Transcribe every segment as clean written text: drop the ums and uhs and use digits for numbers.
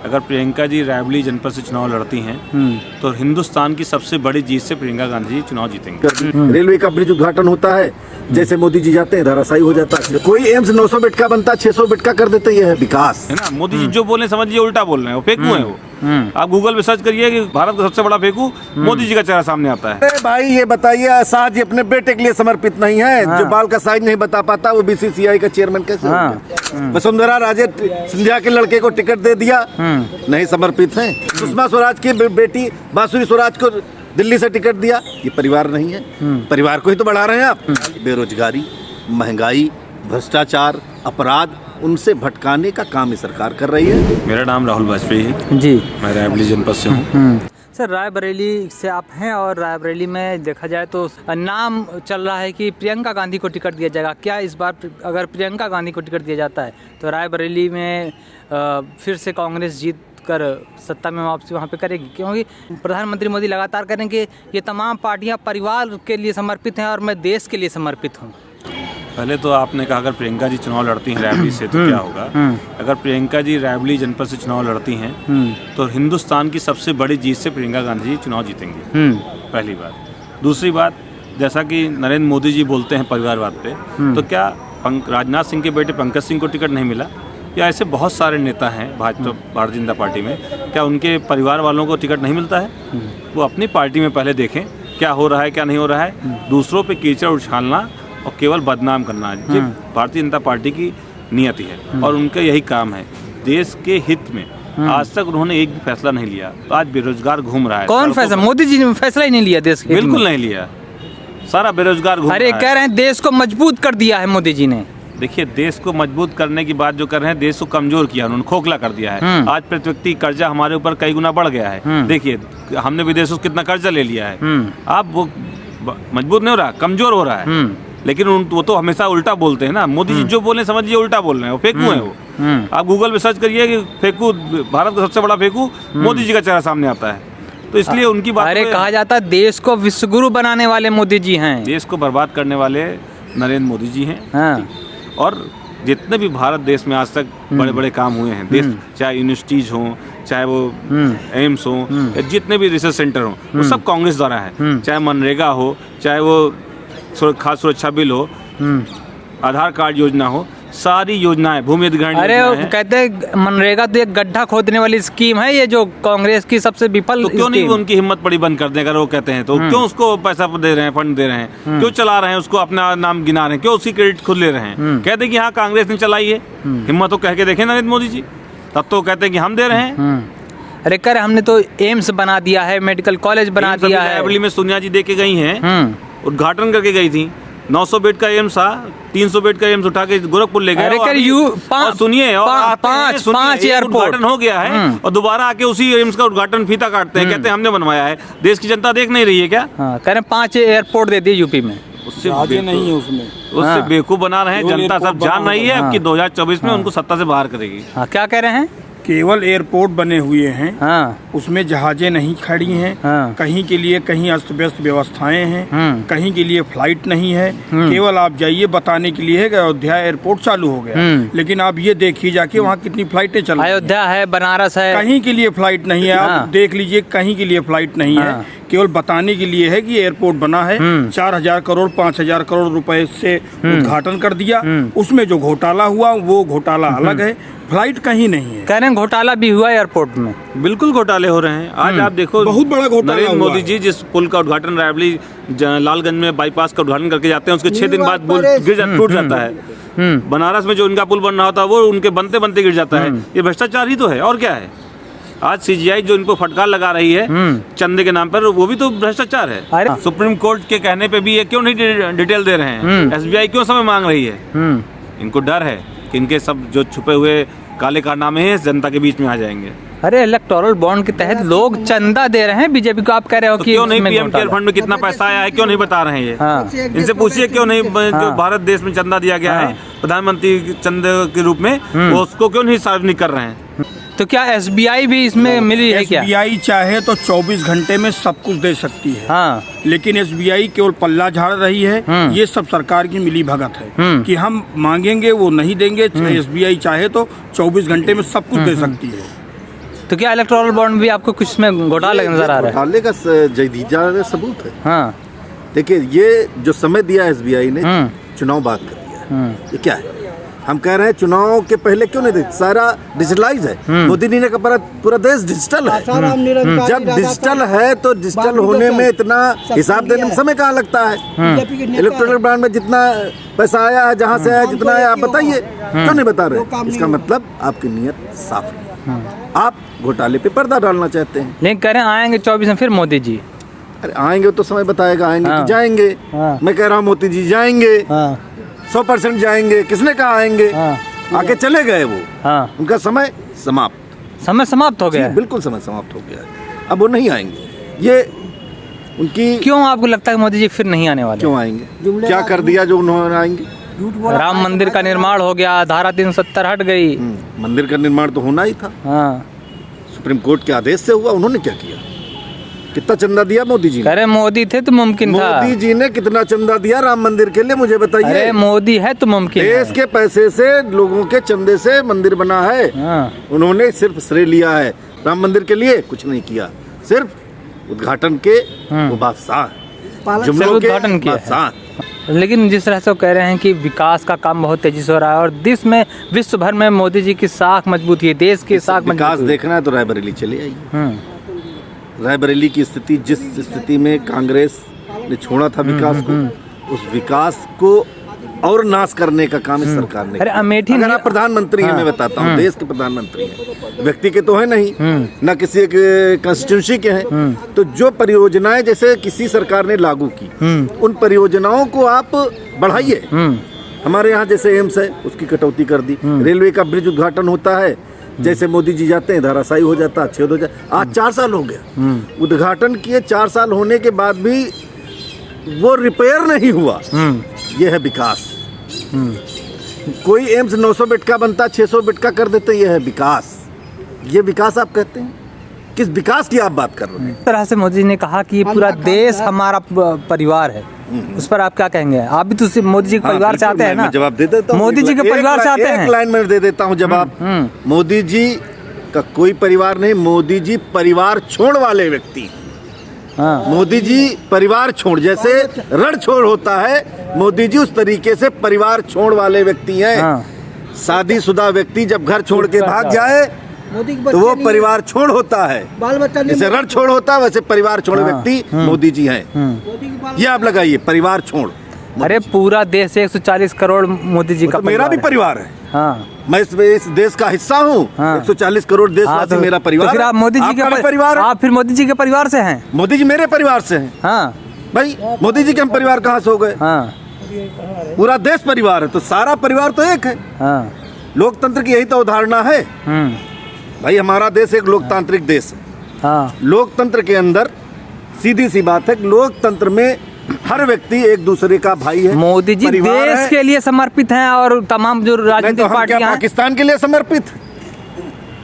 अगर प्रियंका जी रायबरेली जनपद से चुनाव लड़ती हैं तो हिंदुस्तान की सबसे बड़ी जीत से प्रियंका गांधी जी चुनाव जीतेंगे। रेलवे का ब्रिज उद्घाटन होता है, जैसे मोदी जी जाते हैं धराशायी हो जाता है। कोई एम्स 900 बेड का बनता 600 बेड का कर देते, ये है विकास, है ना। मोदी जी जो बोले समझिए उल्टा बोल रहे हैं, वो फेंकू है वो। आप गूगल पे सर्च करिए कि भारत का सबसे बड़ा फेंकू, मोदी जी का चेहरा सामने आता है। अरे भाई ये बताइए, शाह जी अपने बेटे के लिए समर्पित नहीं है। जो बाल का साइज नहीं बता पाता वो बीसीसीआई का चेयरमैन कैसे हो गया? वसुंधरा राजे सिंधिया के लड़के को टिकट दे दिया, नहीं समर्पित है। सुषमा स्वराज की बेटी बांसुरी स्वराज को दिल्ली से टिकट दिया, ये परिवार नहीं है। परिवार को ही तो बढ़ा रहे हैं आप। बेरोजगारी, महंगाई, भ्रष्टाचार, अपराध, उनसे भटकाने का काम ये सरकार कर रही है। मेरा नाम राहुल वाजपेयी है जी, मैं रायबरेली जनपद से हूँ। सर, रायबरेली से आप हैं और रायबरेली में देखा जाए तो नाम चल रहा है कि प्रियंका गांधी को टिकट दिया जाएगा। क्या इस बार अगर प्रियंका गांधी को टिकट दिया जाता है तो रायबरेली में फिर से कांग्रेस जीत कर सत्ता में वापसी वहाँ पे करेगी? क्योंकि प्रधानमंत्री मोदी लगातार करें कि ये तमाम पार्टियाँ परिवार के लिए समर्पित हैं और मैं देश के लिए समर्पित हूँ। पहले तो आपने कहा अगर प्रियंका जी चुनाव लड़ती हैं रायबरेली से तो क्या होगा। अगर प्रियंका जी रायबरेली जनपद से चुनाव लड़ती हैं तो हिंदुस्तान की सबसे बड़ी जीत से प्रियंका गांधी जी चुनाव जीतेंगे, पहली बात। दूसरी बात, जैसा कि नरेंद्र मोदी जी बोलते हैं परिवारवाद पे, तो क्या राजनाथ सिंह के बेटे पंकज सिंह को टिकट नहीं मिला? या ऐसे बहुत सारे नेता हैं भाजपा भारतीय जनता पार्टी में, क्या उनके परिवार वालों को टिकट नहीं मिलता है? वो अपनी पार्टी में पहले देखें क्या हो रहा है क्या नहीं हो रहा है। दूसरों पे कीचड़ उछालना और केवल बदनाम करना ये भारतीय जनता पार्टी की नियति है और उनका यही काम है। देश के हित में आज तक उन्होंने एक भी फैसला नहीं लिया, तो आज बेरोजगार घूम रहा है। कौन फैसला? मोदी जी ने फैसला ही नहीं लिया देश के? बिल्कुल नहीं लिया, सारा बेरोजगार घूम रहा है। अरे कह रहे हैं देश को मजबूत कर दिया है मोदी जी ने। देखिए, देश को मजबूत करने की बात जो कर रहे हैं, देश को कमजोर किया उन्होंने, खोखला कर दिया है। आज प्रति व्यक्ति कर्जा हमारे ऊपर कई गुना बढ़ गया है। देखिए, हमने विदेशों से कितना कर्जा ले लिया है। अब वो मजबूत नहीं हो रहा, कमजोर हो रहा है। लेकिन वो तो हमेशा उल्टा बोलते हैं ना। मोदी जी जो बोले समझिए उल्टा बोल रहे हैं, वो फेंकू है वो। आप गूगल पे सर्च करिए कि फेंकू, भारत का सबसे बड़ा फेंकू, मोदी जी का चेहरा सामने आता है। तो इसलिए उनकी बात, अरे कहा जाता है देश को विश्वगुरु बनाने वाले मोदी जी हैं, देश को बर्बाद करने वाले नरेंद्र मोदी जी हैं। और जितने भी भारत देश में आज तक बड़े बड़े काम हुए हैं, देश चाहे यूनिवर्सिटीज हों, चाहे वो एम्स हों, जितने भी रिसर्च सेंटर हों, वो सब कांग्रेस द्वारा है। चाहे मनरेगा हो, चाहे वो खाद्य सुरक्षा बिल हो, आधार कार्ड योजना हो, सारी योजनाएं, भूमि अधिग्रहण। अरे कहते हैं मनरेगा तो एक गड्ढा खोदने वाली स्कीम है, ये जो कांग्रेस की सबसे विफल। तो क्यों नहीं उनकी हिम्मत बड़ी बंद कर दें? अगर वो कहते हैं तो क्यों उसको पैसा दे रहे हैं, फंड दे रहे हैं, क्यों चला रहे हैं उसको, अपना नाम गिना रहे हैं, क्यों उसकी क्रेडिट खुद ले रहे हैं? कहते हैं कि हाँ कांग्रेस ने चलाई है, हिम्मत तो कह के देखें नरेंद्र मोदी जी, तब तो कहते हैं कि हम दे रहे हैं। अरे कर हमने तो एम्स बना दिया है, मेडिकल कॉलेज बना दिया है। रायबरेली में सोनिया जी दे के गई हैं, उद्घाटन करके गई थी। 900 बेड का एम्स था, 300 बेड का एम्स उठा के गोरखपुर ले गए। और सुनिए, और पांच एयरपोर्ट हो गया है और दोबारा आके उसी एम्स का उद्घाटन फीता काटते हैं, कहते हैं हमने बनवाया है। देश की जनता देख नहीं रही है क्या? कह रहे 5 एयरपोर्ट दे दिए यूपी में। उससे नहीं है, उससे बेवकूफ बना रहे हैं। जनता सब जान रही है कि 2024 में उनको सत्ता से बाहर करेगी। क्या कह रहे हैं? केवल एयरपोर्ट बने हुए हैं, उसमें जहाजें नहीं खड़ी हैं, कहीं के लिए कहीं अस्त व्यस्त व्यवस्थाएं हैं, कहीं के लिए फ्लाइट नहीं है। केवल आप जाइए बताने के लिए है कि अयोध्या एयरपोर्ट चालू हो गया, लेकिन आप ये देखिए जाके वहाँ कितनी फ्लाइटें चल रही हैं। अयोध्या है, बनारस है, कहीं के लिए फ्लाइट नहीं है। आप देख लीजिए, कहीं के लिए फ्लाइट नहीं है। केवल बताने के लिए है कि एयरपोर्ट बना है। 4000 करोड़ 5000 करोड़ रुपए से उद्घाटन कर दिया, उसमें जो घोटाला हुआ वो घोटाला अलग है, फ्लाइट कहीं नहीं है। कह रहे हैं घोटाला भी हुआ एयरपोर्ट में। बिल्कुल घोटाले हो रहे हैं। आज आप देखो, बहुत बड़ा घोटाला। नरेंद्र मोदी जी जिस पुल का उद्घाटन रायबरेली लालगंज में बाईपास का उद्घाटन करके जाते हैं, उसके 6 दिन बाद पुल टूट जाता है। बनारस में जो उनका पुल बन रहा होता है वो उनके बनते बनते गिर जाता है। ये भ्रष्टाचार ही तो है, और क्या है? आज सीजीआई जो इनको फटकार लगा रही है चंदे के नाम पर, वो भी तो भ्रष्टाचार है। सुप्रीम कोर्ट के कहने पे भी ये क्यों नहीं डिटेल दे रहे हैं? एसबीआई क्यों समय मांग रही है? इनको डर है कि इनके सब जो छुपे हुए काले कारनामे हैं जनता के बीच में आ जाएंगे। अरे इलेक्टोरल बॉन्ड के तहत लोग चंदा दे रहे हैं बीजेपी को, आप कह रहे हो कि क्यों नहीं पीएम केयर फंड में कितना पैसा आया है, क्यों नहीं बता रहे हैं ये? इनसे पूछिए क्यों नहीं, जो भारत देश में चंदा दिया गया है प्रधानमंत्री चंदे के रूप में, वो उसको क्यों नहीं सार्वजनिक कर रहे हैं? तो क्या एसबीआई भी इसमें मिली है क्या? एसबीआई चाहे तो 24 घंटे में सब कुछ दे सकती है, लेकिन एसबीआई केवल पल्ला झाड़ रही है। ये सब सरकार की मिली भगत है कि हम मांगेंगे वो नहीं देंगे। एसबीआई चाहे तो 24 घंटे में सब कुछ दे सकती है। तो क्या इलेक्टोरल बॉन्ड भी आपको कुछ में घोटाला नजर आ रहा है? घोटाले का जदीदा सबूत है। हाँ देखिए, ये जो समय दिया एसबीआई ने, चुनाव बाद कर दिया, ये क्या है? हम कह रहे हैं चुनाव के पहले क्यों नहीं देते? सारा डिजिटलाइज है। मोदी जी ने कहा पूरा देश डिजिटल है। जब डिजिटल है तो डिजिटल होने में इतना हिसाब देने में समय कहाँ लगता है? इलेक्ट्रॉनिक बॉन्ड में जितना पैसा आया है, जहाँ से आया, जितना आया, आप बताइए, क्यों नहीं बता रहे? इसका मतलब आपकी नीयत साफ है, आप घोटाले पे पर्दा डालना चाहते हैं। लेकिन कह रहे हैं आएंगे 24 में फिर मोदी जी। अरे आएंगे तो समय बताएगा, आएंगे कि जाएंगे। मैं कह रहा हूँ मोदी जी जाएंगे, 100% जाएंगे। किसने कहा आएंगे? आके चले गए वो। उनका समय समाप्त हो गया। बिल्कुल समय समाप्त हो गया, अब वो नहीं आएंगे। ये उनकी क्यों आपको लगता है मोदी जी फिर नहीं आने वाले? क्यों आएंगे? क्या कर दिया जो उन्होंने आएंगे? राम मंदिर का निर्माण हो गया, धारा 370 हट गई। मंदिर का निर्माण तो होना ही था, सुप्रीम कोर्ट के आदेश से हुआ। उन्होंने क्या किया? कितना चंदा दिया मोदी जी ने? अरे मोदी थे तो मुमकिन था। मोदी जी ने कितना चंदा दिया राम मंदिर के लिए, मुझे बताइए। अरे मोदी है तो मुमकिन है। देश के पैसे से, लोगों के चंदे से मंदिर बना है। उन्होंने सिर्फ श्रेय लिया है, राम मंदिर के लिए कुछ नहीं किया। सिर्फ उद्घाटन के वो बादशाह, जुमलों के बादशाह। लेकिन जिस तरह से वो कह रहे हैं कि विकास का काम बहुत तेजी से हो रहा है और विश्व भर में मोदी जी की साख मजबूत है, देश की साख मजबूत। विकास देखना है तो रायबरेली चले आइए। रायबरेली की स्थिति, जिस स्थिति में कांग्रेस ने छोड़ा था विकास को, उस विकास को और नाश करने का काम इस सरकार ने। अरे अमेठी अगर आप प्रधानमंत्री हैं, मैं बताता हूँ, देश के प्रधानमंत्री हैं, व्यक्ति के तो है नहीं, ना किसी एक कंस्टिट्यूंसी के हैं। तो जो परियोजनाएं जैसे किसी सरकार ने लागू की, उन परियोजनाओं को आप बढ़ाइए। हमारे यहाँ जैसे एम्स है, उसकी कटौती कर दी। रेलवे का ब्रिज उद्घाटन होता है, जैसे मोदी जी जाते हैं धराशायी हो जाता, छेद हो जाता। आज 4 साल हो गया उद्घाटन किए, 4 साल होने के बाद भी वो रिपेयर नहीं हुआ। ये है विकास। कोई एम्स 900 बेड का बनता, 600 बेड का कर देते, ये है विकास। ये विकास आप कहते हैं? किस विकास की आप बात कर रहे हैं? इस तरह से मोदी जी ने कहा कि पूरा देश हमारा परिवार है, उस पर आप क्या कहेंगे? आप भी तो मोदी जी के परिवार से आते हैं ना? जवाब दे देता हूँ। मोदी जी के परिवार से आते हैं। एक लाइन में दे देता हूँ जवाब। मोदी जी का कोई परिवार नहीं, मोदी जी परिवार छोड़ वाले व्यक्ति। मोदी जी परिवार छोड़, जैसे रण छोड़ होता है, मोदी जी उस तरीके से परिवार छोड़ वाले व्यक्ति हैं। शादीशुदा व्यक्ति जब घर छोड़ के भाग जाए तो वो परिवार छोड़ होता है। जैसे रण छोड़ होता है, वैसे परिवार छोड़ व्यक्ति मोदी जी हैं। ये आप लगाइए, परिवार छोड़। अरे पूरा देश 140 करोड़ मोदी जी का तो मेरा भी परिवार है। मैं इस देश का हिस्सा हूँ। 140 करोड़ देशवासी मेरा परिवार। तो फिर आप मोदी जी के परिवार, आप फिर मोदी जी के परिवार से हैं? मोदी जी मेरे परिवार से हैं। भाई मोदी जी के हम परिवार कहाँ से हो गए? पूरा देश परिवार है, तो सारा परिवार तो एक है। लोकतंत्र की यही तो अवधारणा है भाई। हमारा देश एक लोकतांत्रिक देश है। लोकतंत्र के अंदर सीधी सी बात है, लोकतंत्र में हर व्यक्ति एक दूसरे का भाई है। मोदी जी देश के लिए समर्पित हैं और तमाम जो राजनीतिक पार्टियां हैं पाकिस्तान के लिए समर्पित।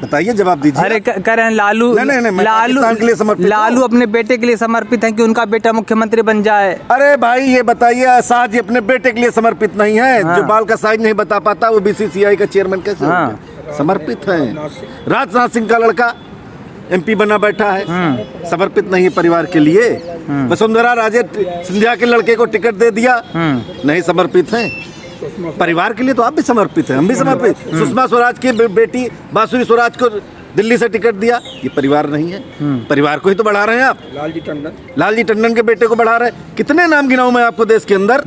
बताइए, जवाब दीजिए। अरे कह रहे हैं लालू लालू अपने बेटे के लिए समर्पित हैं कि उनका बेटा मुख्यमंत्री बन जाए। अरे भाई ये बताइए, शाह जी अपने बेटे के लिए समर्पित नहीं है? जो बाल का साइज नहीं बता पाता वो बीसीसीआई का चेयरमैन कैसे हो गया? समर्पित है। राजनाथ सिंह का लड़का एमपी बना बैठा है, समर्पित नहीं है परिवार के लिए। वसुंधरा राजे सिंधिया के लड़के को टिकट दे दिया, नहीं समर्पित है परिवार के लिए। तो आप भी समर्पित हैं, हम भी समर्पित। सुषमा स्वराज की बेटी बांसुरी स्वराज को दिल्ली से टिकट दिया, ये परिवार नहीं है? परिवार को ही तो बढ़ा रहे हैं आप। लालजी टंडन के बेटे को बढ़ा रहे हैं। कितने नाम गिनाऊं मैं आपको देश के अंदर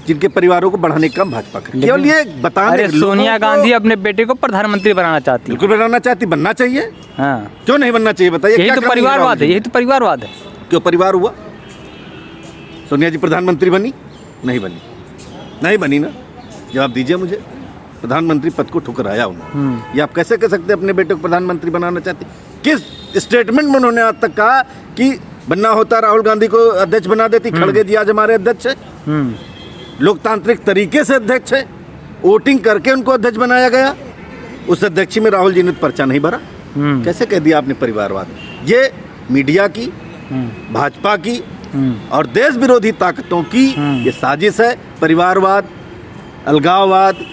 जिनके परिवारों को बढ़ाने का भाजपा कर? केवल ये बताने। सोनिया गांधी अपने बेटे को प्रधानमंत्री बनाना चाहती है। बिल्कुल बनाना चाहती, बनना चाहिए। क्यों नहीं बनना चाहिए बताइए? यही तो परिवारवाद है, यही तो परिवारवाद है। क्यों परिवार हुआ? सोनिया जी प्रधानमंत्री बनी? नहीं बनी, नहीं बनी ना। जवाब दीजिए मुझे। प्रधानमंत्री पद को ठुकराया उन्होंने। ये आप कैसे कह सकते अपने बेटे को प्रधानमंत्री बनाना चाहते? किस स्टेटमेंट में उन्होंने आज तक कहा कि बनना होता राहुल गांधी को अध्यक्ष बना देती? खड़गे जी आज हमारे अध्यक्ष है, लोकतांत्रिक तरीके से अध्यक्ष है, वोटिंग करके उनको अध्यक्ष बनाया गया। उस अध्यक्ष में राहुल जी ने पर्चा नहीं भरा। कैसे कह दिया आपने परिवारवाद? ये मीडिया की, भाजपा की और देश विरोधी ताकतों की ये साजिश है। परिवारवाद, अलगाववाद,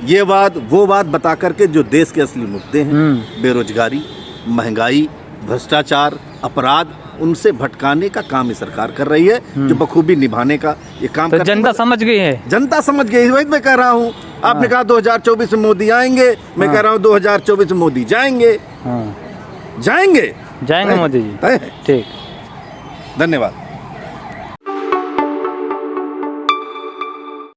ये बात वो बात बता करके जो देश के असली मुद्दे हैं, बेरोजगारी, महंगाई, भ्रष्टाचार, अपराध, उनसे भटकाने का काम ये सरकार कर रही है, जो बखूबी निभाने का ये काम तो जनता समझ गई है, जनता समझ गई। वही मैं कह रहा हूँ। आपने कहा 2024 में मोदी आएंगे, मैं कह रहा हूँ 2024 में मोदी जाएंगे। जाएंगे मोदी जी। ठीक, धन्यवाद।